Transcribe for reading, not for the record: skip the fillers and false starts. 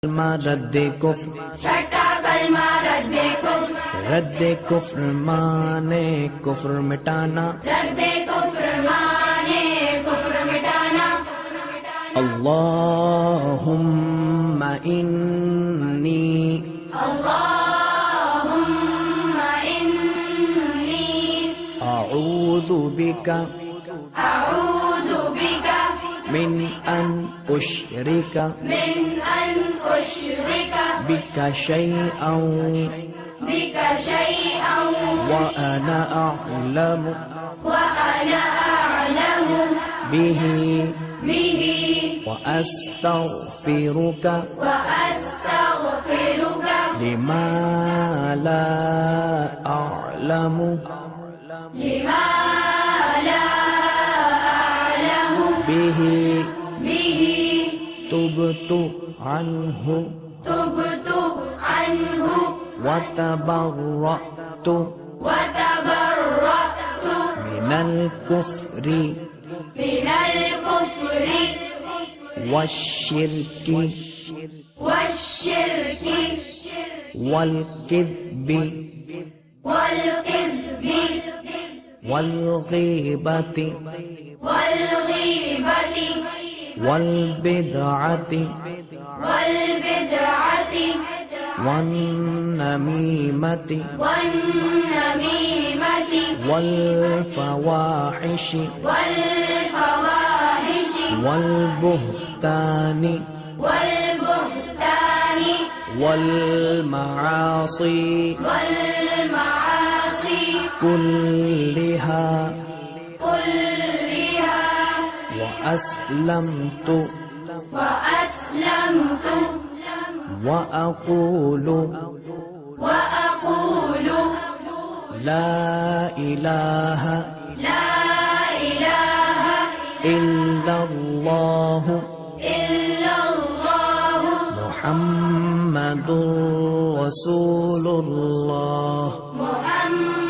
कलमा रद्दे कुफ्र, छठा कलमा रद्दे कुफ्र, रद्दे कुफ्र माने कुफ्र मिटाना, रद्दे कुफ्र माने कुफ्र मिटाना। अल्लाहुम्मा इन्नी, अल्लाहुम्मा इन्नी अऊज़ु बिका अऊज़ु बिका मिन अन उश्रिका मिन अन उश्रिका बिका शैअन बिक शैअन व अना अअलमु व अना अअलमु बिही बिही व अस्तगफिरुका व अस्तगफिरुका लिमा ला अअलमु लिमा ला अअलमु बिही बिही तुबतु अन्हु तुबतु अन्हु व तबर्रअतु व तबर्रअतु मिनल कुफ्रि मिनल कुफ्रि वश्शिर्कि वश्शिर्कि वल किद्बि वल किज़्बि वल गीबति वल गीबति वल बिदअति वल बिदअति वन नमीमति वन नमीमति वल फवाहिशि वल फवाहिशि वल बुहतानि वल बुहतानि वल मआसी वल मआसी कुल्लिहा कुल्लिहा व अस्लमतु व अस्लमतु व अक़ूलु व अक़ूलु ला इलाहा ला इलाहा इल्लल्लाहु इल्लल्लाहु मुहम्मदुर रसूलुल्लाह मुहम्मद